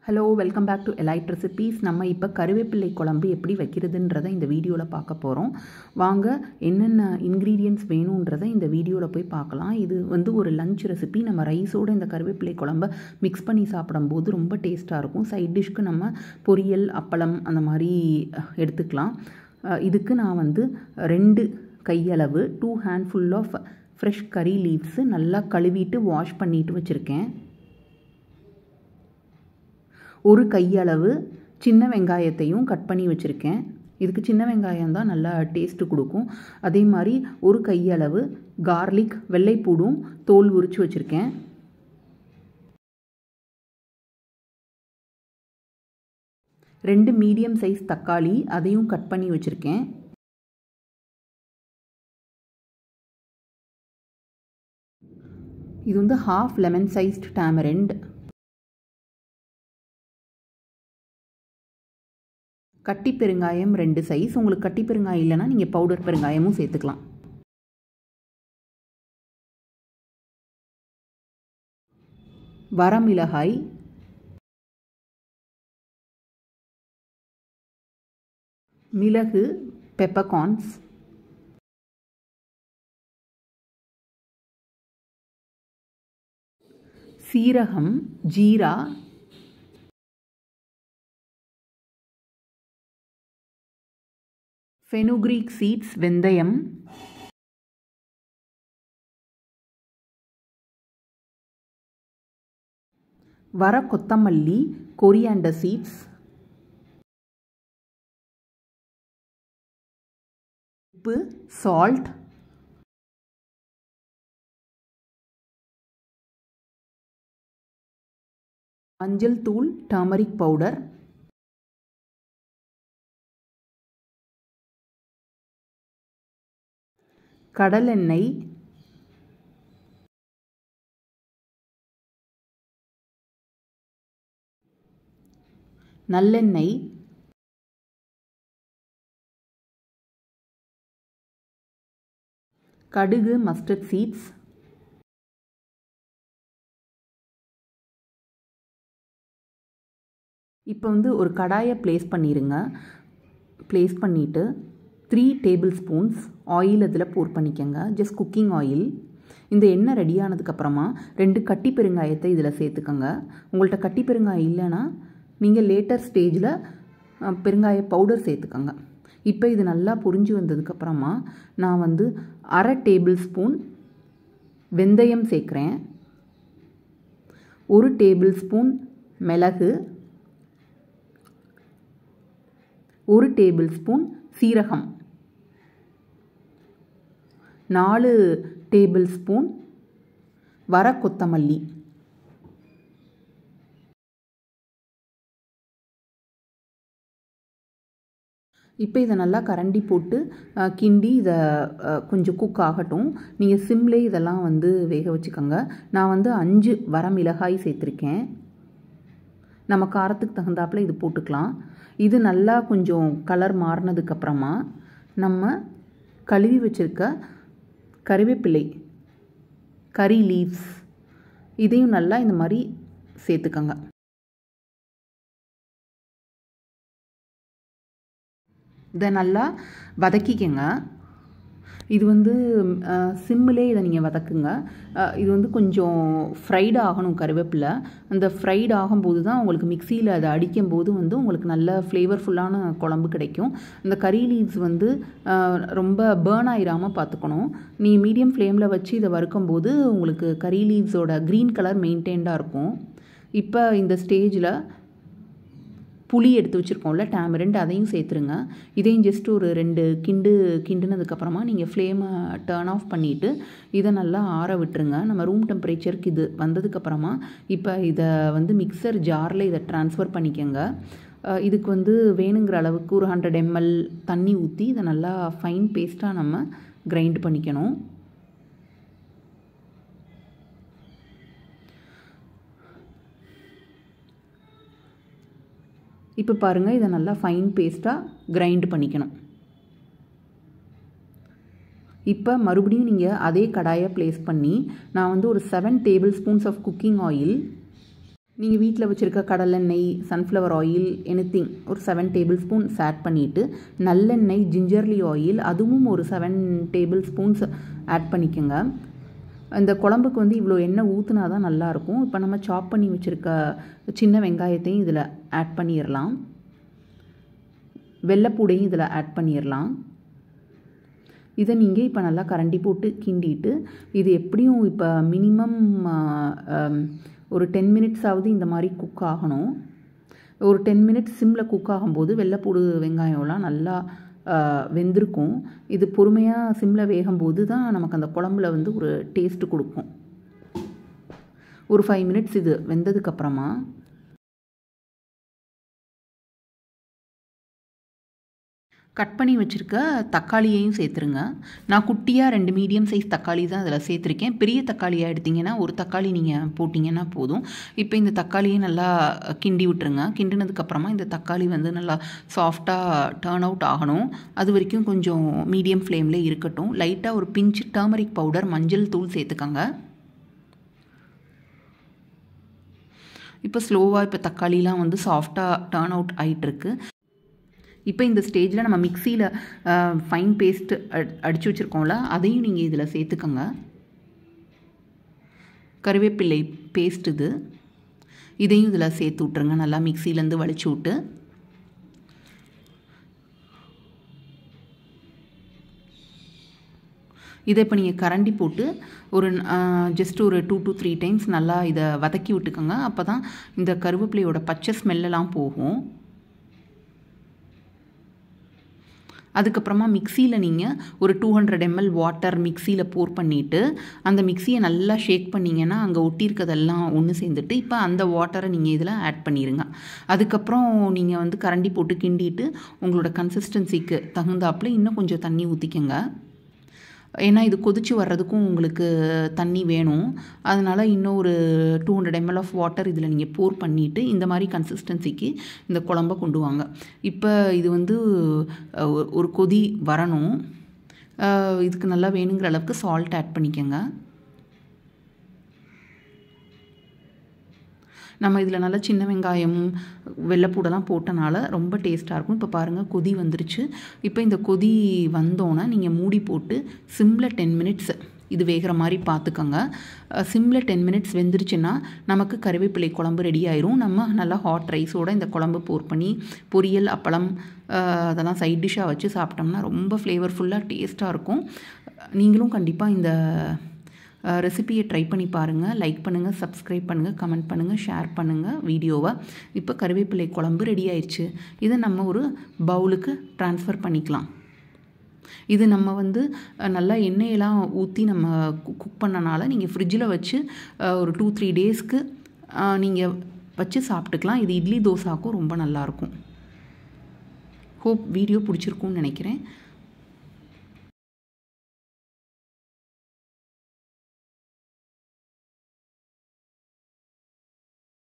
Hello, welcome back to Elite Recipes. நம்ம இப்போ கருவேப்பிள்ளை குழம்பு எப்படி வைக்கிறதுன்றதை இந்த வீடியோவில் பார்க்க போகிறோம். வாங்க என்னென்ன இன்க்ரீடியன்ட்ஸ் வேணுன்றதை இந்த வீடியோவில் போய் பார்க்கலாம். இது ஒரு லஞ்ச் ரெசிபி. நம்ம ரைஸோடு இந்த கருவேப்பிள்ளை குழம்பை மிக்ஸ் பண்ணி சாப்பிடும்போது ரொம்ப டேஸ்ட்டாக இருக்கும். சைட் டிஷ்க்கு நம்ம பொரியல், அப்பளம் அந்த மாதிரி எடுத்துக்கலாம். இதுக்கு நான் 2 கையளவு 2 handful ஆஃப் ஃப்ரெஷ் கறி லீவ்ஸு நல்லா கழுவிட்டு வாஷ் பண்ணிட்டு வச்சுருக்கேன். ஒரு கையளவு சின்ன வெங்காயத்தையும் கட் பண்ணி வச்சுருக்கேன். இதுக்கு சின்ன வெங்காயம் தான் நல்லா டேஸ்ட்டு கொடுக்கும். அதே மாதிரி ஒரு கையளவு கார்லிக், வெள்ளைப்பூடும் தோல் உரித்து வச்சுருக்கேன். ரெண்டு மீடியம் சைஸ் தக்காளி, அதையும் கட் பண்ணி வச்சுருக்கேன். இது ஹாஃப் லெமன் சைஸ்ட் டேமரிண்ட். கட்டி பெருங்காயம் 2 சைஸ். உங்களுக்கு கட்டி பெருங்காயம் இல்லைன்னா நீங்கள் பவுடர் பெருங்காயமும் சேர்த்துக்கலாம். வரமிளகாய், மிளகு, பெப்பர்கார்ன்ஸ், சீரகம், ஜீரா, ஃபெனுக்ரீக் சீட்ஸ், வெந்தயம், வர கொத்தமல்லி, கொரியாண்டர் சீட்ஸ், உப்பு, சால்ட், மஞ்சள் தூள், டர்மரிக் பவுடர், கடலெண்ணெய், நல்லெண்ணெய், கடுகு, மஸ்டர்ட் சீட்ஸ், இப்போ ஒரு கடாயை ப்ளேஸ் பண்ணிடுங்க. ப்ளேஸ் பண்ணிவிட்டு 3 டேபிள் ஸ்பூன்ஸ் ஆயில் அதில் போர் பண்ணிக்கோங்க. Just cooking oil. இந்த எண்ணெய் ரெடி ஆனதுக்கப்புறமா 2 கட்டி பெருங்காயத்தை இதில் சேர்த்துக்கோங்க. உங்கள்கிட்ட கட்டி பெருங்காயம் இல்லைன்னா நீங்கள் லேட்டர் ஸ்டேஜில் பெருங்காய பவுடர் சேர்த்துக்கோங்க. இப்போ இது நல்லா பொரிஞ்சு வந்ததுக்கப்புறமா நான் 1/2 டேபிள் ஸ்பூன் வெந்தயம் சேர்க்குறேன். 1 டேபிள் ஸ்பூன் மிளகு, 1 டேபிள் ஸ்பூன் சீரகம், 4 டேபிள் ஸ்பூன் வர கொத்தமல்லி. இப்போ இதை நல்லா கரண்டி போட்டு கிண்டி இதை கொஞ்சம் குக் ஆகட்டும். நீங்கள் சிம்லே இதெல்லாம் வேக வச்சுக்கோங்க. நான் 5 வரமிளகாய் சேர்த்துருக்கேன். நம்ம காரத்துக்கு தகுந்தாப்பில் இது போட்டுக்கலாம். இது நல்லா கொஞ்சம் கலர் மாறினதுக்கப்புறமா நம்ம கழுவி வச்சுருக்க கறிவேப்பிலை, கறி லீவ்ஸ் இதையும் நல்லா இந்த மாதிரி சேர்த்துக்கோங்க. இதை நல்லா வதக்கிக்கங்க. இது சிம்மிலே இதை நீங்கள் வதக்குங்க. இது கொஞ்சம் ஃப்ரைட் ஆகணும் கருவேப்பிலை. அந்த ஃப்ரைட் ஆகும்போது தான் உங்களுக்கு மிக்சியில் அதை அடிக்கும்போது உங்களுக்கு நல்ல ஃப்ளேவர்ஃபுல்லான குழம்பு கிடைக்கும். இந்த கறி லீவ்ஸ் ரொம்ப பேர்ன் ஆயிராமல் பார்த்துக்கணும். நீங்கள் மீடியம் ஃப்ளேமில் வச்சு இதை வறுக்கும்போது உங்களுக்கு கறி லீவ்ஸோட க்ரீன் கலர் மெயின்டைன்டாக இருக்கும். இப்போ இந்த ஸ்டேஜில் புளி எடுத்து வச்சுருக்கோம்ல, டேமரிண்ட், அதையும் சேர்த்துருங்க. இதையும் ஜஸ்ட் ஒரு 2 கிண்டுனதுக்கப்புறமா நீங்கள் ஃப்ளேமை டர்ன் ஆஃப் பண்ணிவிட்டு இதை நல்லா ஆற விட்டுருங்க. நம்ம ரூம் டெம்பரேச்சருக்கு இது வந்ததுக்கப்புறமா இப்போ இதை மிக்சர் ஜாரில் இதை ட்ரான்ஸ்ஃபர் பண்ணிக்கோங்க. இதுக்கு வேணுங்கிற அளவுக்கு ஒரு 100 ml தண்ணி ஊற்றி இதை நல்லா ஃபைன் பேஸ்ட்டாக நம்ம கிரைண்ட் பண்ணிக்கணும். இப்போ பாருங்கள், இதை நல்லா ஃபைன் பேஸ்ட்டாக கிரைண்ட் பண்ணிக்கணும். இப்போ மறுபடியும் நீங்கள் அதே கடாயை ப்ளேஸ் பண்ணி நான் ஒரு 7 tablespoons of cooking oil, நீங்கள் வீட்டில் வச்சுருக்க கடலெண்ணெய், சன்ஃப்ளவர் ஆயில், எனிதிங் ஒரு 7 டேபிள் ஸ்பூன்ஸ் ஆட் பண்ணிவிட்டு, நல்லெண்ணெய், ஜிஞ்சர்லி ஆயில் அதுவும் ஒரு 7 டேபிள் ஸ்பூன்ஸ் ஆட் பண்ணிக்கோங்க. இந்த குழம்புக்கு வந்து இவ்வளோ எண்ணெய் ஊற்றினா தான் நல்லாயிருக்கும். இப்போ நம்ம சாப் பண்ணி வச்சுருக்க சின்ன வெங்காயத்தையும் இதில் ஆட் பண்ணிடலாம். வெள்ளைப்பூடையும் இதில் ஆட் பண்ணிடலாம். இதை நீங்கள் இப்போ நல்லா கரண்டி போட்டு கிண்டிட்டு, இது எப்படியும் இப்போ மினிமம் ஒரு 10 மினிட்ஸாவது இந்த மாதிரி குக் ஆகணும். ஒரு 10 மினிட்ஸ் சிம்மில் குக் ஆகும்போது வெள்ளைப்பூடு வெங்காயம்லாம் நல்லா வெந்திருக்கும். இது பொறுமையாக சிம்மில் வேகும்போது தான் நமக்கு அந்த குழம்புல வந்து ஒரு டேஸ்ட்டு கொடுக்கும். ஒரு 5 மினிட்ஸ் இது வெந்ததுக்கப்புறமா கட் பண்ணி வச்சுருக்க தக்காளியையும் சேர்த்துருங்க. நான் குட்டியாக 2 மீடியம் சைஸ் தக்காளி தான் அதில் சேர்த்துருக்கேன். பெரிய தக்காளியாக எடுத்திங்கன்னா ஒரு தக்காளி நீங்கள் போட்டிங்கன்னா போதும். இப்போ இந்த தக்காளியை நல்லா கிண்டி விட்டுருங்க. கிண்டினதுக்கப்புறமா இந்த தக்காளி வந்து நல்லா சாஃப்டாக டர்ன் அவுட் ஆகணும். அது வரைக்கும் கொஞ்சம் மீடியம் ஃப்ளேமில் இருக்கட்டும். லைட்டாக ஒரு பிஞ்ச் டர்மரிக் பவுடர், மஞ்சள் தூள் சேர்த்துக்கோங்க. இப்போ ஸ்லோவாக இப்போ தக்காளிலாம் வந்து சாஃப்டாக டர்ன் அவுட் ஆகிட்டுருக்கு. இப்போ இந்த ஸ்டேஜில் நம்ம மிக்சியில் ஃபைன் பேஸ்ட்டு அடித்து வச்சுருக்கோம்ல, அதையும் நீங்கள் இதில் சேர்த்துக்கோங்க. கருவேப்பிலை பேஸ்ட் இதையும் இதில் சேர்த்து விட்ருங்க. நல்லா மிக்சியிலேருந்து வலிச்சு விட்டு இதை இப்போ நீங்கள் கரண்டி போட்டு ஒரு ஜஸ்ட் ஒரு 2 to 3 டைம்ஸ் நல்லா இதை வதக்கி விட்டுக்கோங்க. அப்போ தான் இந்த கருவேப்பிலையோட பச்சை ஸ்மெல்லெல்லாம் போகும். அதுக்கப்புறமா மிக்சியில் நீங்கள் ஒரு 200 ml வாட்டர் மிக்சியில் போர் பண்ணிவிட்டு, அந்த மிக்சியை நல்லா ஷேக் பண்ணிங்கன்னா அங்கே ஒட்டியிருக்கதெல்லாம் ஒன்று சேர்ந்துட்டு, இப்போ அந்த வாட்டரை நீங்கள் இதில் ஆட் பண்ணிடுங்க. அதுக்கப்புறம் நீங்கள் வந்து கரண்டி போட்டு கிண்டிட்டு உங்களோட கன்சிஸ்டன்சிக்கு தகுந்தாப்பில் இன்னும் கொஞ்சம் தண்ணி ஊற்றிக்கங்க. ஏன்னா இது கொதித்து வர்றதுக்கும் உங்களுக்கு தண்ணி வேணும். அதனால் இன்னும் ஒரு 200 ml ஆஃப் வாட்டர் இதில் நீங்கள் போர் பண்ணிவிட்டு இந்த மாதிரி கன்சிஸ்டன்சிக்கு இந்த குழம்ப கொண்டு வாங்க. இப்போ இது வந்து ஒரு கொதி வரணும். இதுக்கு நல்லா வேணுங்கிற அளவுக்கு சால்ட் ஆட் பண்ணிக்கோங்க. நம்ம இதில் நல்லா சின்ன வெங்காயம், வெள்ளைப்பூடெல்லாம் போட்டனால ரொம்ப டேஸ்ட்டாக இருக்கும். இப்போ பாருங்கள் கொதி வந்துருச்சு. இப்போ இந்த கொதி வந்தோன்னே நீங்கள் மூடி போட்டு சிம்மில் 10 மினிட்ஸ் இது வேகிற மாதிரி பார்த்துக்கோங்க. சிம்மில் 10 மினிட்ஸ் வெந்துருச்சுன்னா நமக்கு கருவேப்பிலை குழம்பு ரெடி ஆயிரும். நம்ம நல்லா ஹாட் ரைஸோடு இந்த குழம்பு போர் பண்ணி பொரியல், அப்பளம் அதெல்லாம் சைட் டிஷ்ஷாக வச்சு சாப்பிட்டோம்னா ரொம்ப ஃப்ளேவர்ஃபுல்லாக டேஸ்ட்டாக இருக்கும். நீங்களும் கண்டிப்பாக இந்த ரெசிபியை ட்ரை பண்ணி பாருங்கள். லைக் பண்ணுங்கள், சப்ஸ்கிரைப் பண்ணுங்கள், கமெண்ட் பண்ணுங்கள், ஷேர் பண்ணுங்கள் வீடியோவை. இப்போ கருவேப்பிலை குழம்பு ரெடி ஆயிடுச்சு. இதை நம்ம ஒரு பவுலுக்கு ட்ரான்ஸ்ஃபர் பண்ணிக்கலாம். இது நம்ம வந்து நல்லா எண்ணெயெல்லாம் ஊற்றி நம்ம குக் பண்ணனால நீங்கள் ஃப்ரிட்ஜில் வச்சு ஒரு 2-3 டேஸ்க்கு நீங்கள் வச்சு சாப்பிட்டுக்கலாம். இது இட்லி தோசாக்கும் ரொம்ப நல்லாயிருக்கும். ஹோப் வீடியோ பிடிச்சிருக்கும்னு நினைக்கிறேன்.